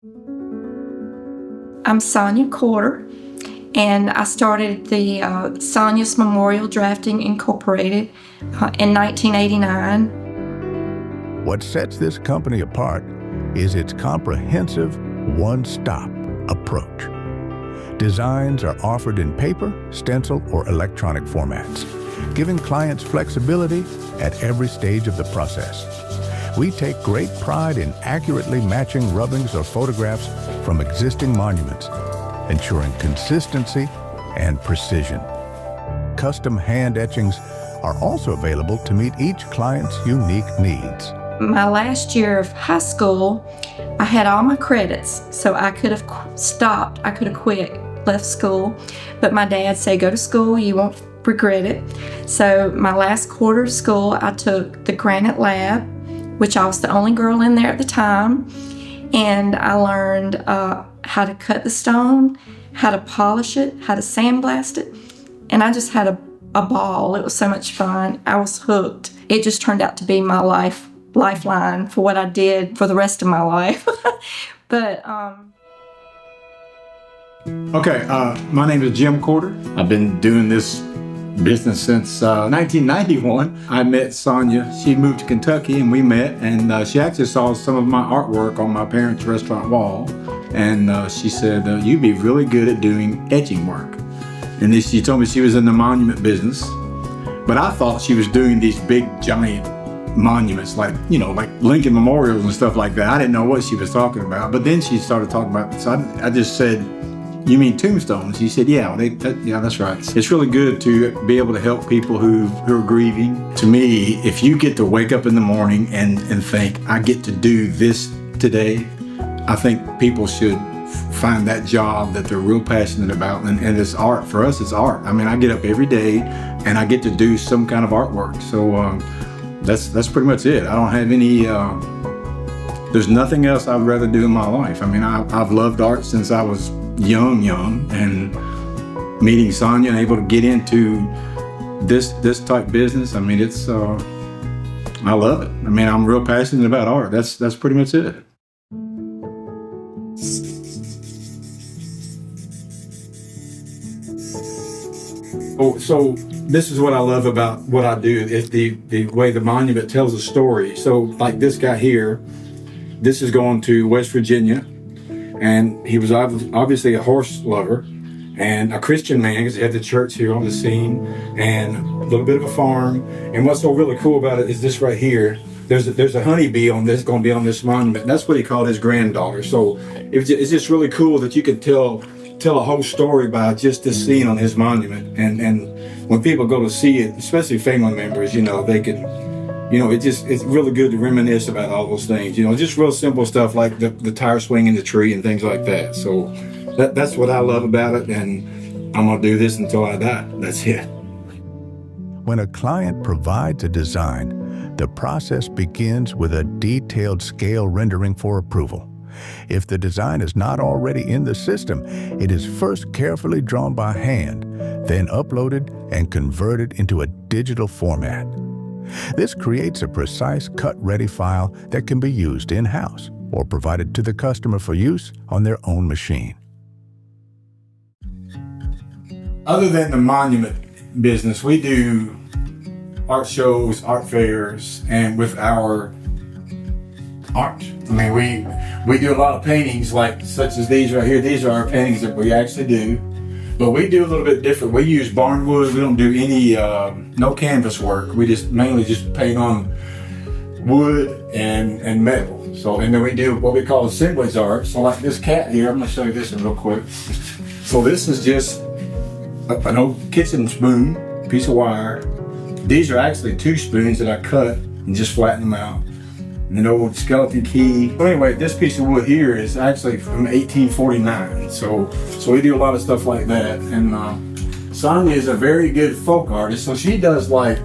I'm Sonya Corder, and I started the Sonya's Memorial Drafting Incorporated in 1989. What sets this company apart is its comprehensive one-stop approach. Designs are offered in paper, stencil, or electronic formats, giving clients flexibility at every stage of the process. We take great pride in accurately matching rubbings or photographs from existing monuments, ensuring consistency and precision. Custom hand etchings are also available to meet each client's unique needs. My last year of high school, I had all my credits, so I could have stopped. I could have quit, left school, but my dad said, go to school, you won't regret it. So my last quarter of school, I took the granite lab, which I was the only girl in there at the time, and I learned how to cut the stone, how to polish it, how to sandblast it, and I just had a ball. It was so much fun. I was hooked. It just turned out to be my lifeline for what I did for the rest of my life. But Okay, my name is Jim Corder. I've been doing this business since 1991. I met Sonya. She moved to Kentucky and we met, and she actually saw some of my artwork on my parents' restaurant wall, and she said, you'd be really good at doing etching work. And then she told me she was in the monument business, but I thought she was doing these big giant monuments like Lincoln Memorials and stuff like that. I didn't know what she was talking about, but then she started talking about it. So I just said, you mean tombstones? He said, yeah, yeah, that's right. It's really good to be able to help people who are grieving. To me, if you get to wake up in the morning and think, I get to do this today, I think people should find that job that they're real passionate about. And it's art. For us, it's art. I mean, I get up every day and I get to do some kind of artwork. So that's pretty much it. I don't have any, there's nothing else I'd rather do in my life. I mean, I've loved art since I was young, and meeting Sonya and able to get into this type business, I mean, it's I love it. I mean, I'm real passionate about art. That's pretty much it. So this is what I love about what I do, is the way the monument tells a story. So like this guy here, this is going to West Virginia. And he was obviously a horse lover and a Christian man, because he had the church here on the scene and a little bit of a farm. And what's so really cool about it is this right here. There's a honeybee on this, going to be on this monument. And that's what he called his granddaughter. So it's just really cool that you can tell a whole story by just this scene on his monument. And when people go to see it, especially family members, they can, it's really good to reminisce about all those things, just real simple stuff like the tire swing in the tree and things like that. So that's what I love about it, and I'm gonna do this until I die. That's it. When a client provides a design, the process begins with a detailed scale rendering for approval. If the design is not already in the system, it is first carefully drawn by hand, then uploaded and converted into a digital format. This creates a precise cut-ready file that can be used in-house or provided to the customer for use on their own machine. Other than the monument business, we do art shows, art fairs, and with our art. I mean, we do a lot of paintings such as these right here. These are our paintings that we actually do. But we do a little bit different. We use barnwood. We don't do any, no canvas work. We mainly just paint on wood and metal. So, and then we do what we call assemblies art. So like this cat here, I'm gonna show you this one real quick. So this is just an old kitchen spoon, piece of wire. These are actually 2 spoons that I cut and just flatten them out. And an old skeleton key. So anyway, this piece of wood here is actually from 1849. So we do a lot of stuff like that. And Sonya is a very good folk artist. So she does like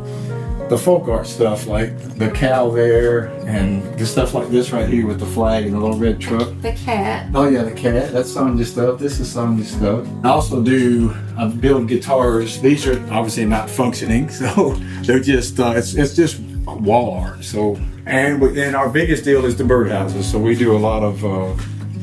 the folk art stuff, like the cow there and the stuff like this right here with the flag and the little red truck. the cat. Oh yeah, the cat. That's Sonya's stuff. This is Sonya's stuff. I build guitars. These are obviously not functioning, so they're just it's just wall art. So and our biggest deal is the birdhouses. So we do a lot of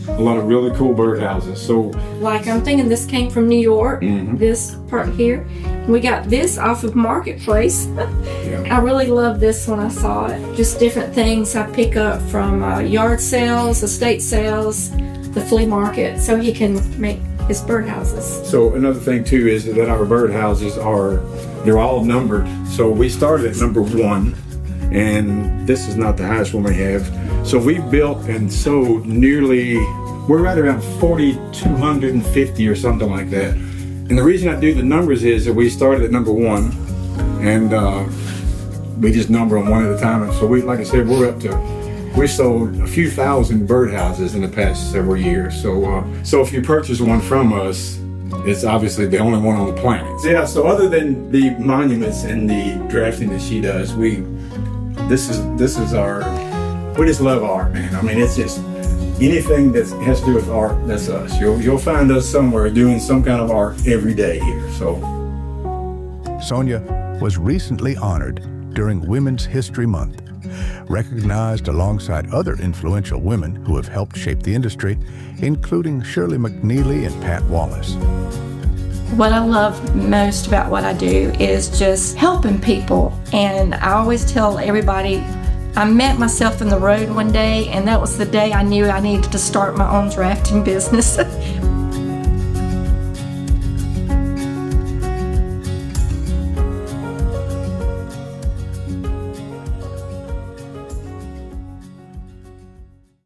a lot of really cool birdhouses. So, Like I'm thinking this came from New York, this part here. We got this off of Marketplace. I really love this when I saw it. Just different things I pick up from yard sales, estate sales, the flea market, so he can make his birdhouses. So another thing too is that our birdhouses they're all numbered. So we started at number 1, and this is not the highest one we have. So we've built and sold we're right around 4,250 or something like that. And the reason I do the numbers is that we started at number 1, and we just number them one at a time. And so like I said, we sold a few thousand birdhouses in the past several years. So if you purchase one from us, it's obviously the only one on the planet. Yeah, so other than the monuments and the drafting that she does, this is our, we just love art, man. I mean, it's just anything that has to do with art, that's us. You'll find us somewhere doing some kind of art every day here. So Sonya was recently honored during Women's History Month, recognized alongside other influential women who have helped shape the industry, including Shirley McNeely and Pat Wallace. What I love most about what I do is just helping people. And I always tell everybody, I met myself in the road one day, and that was the day I knew I needed to start my own drafting business.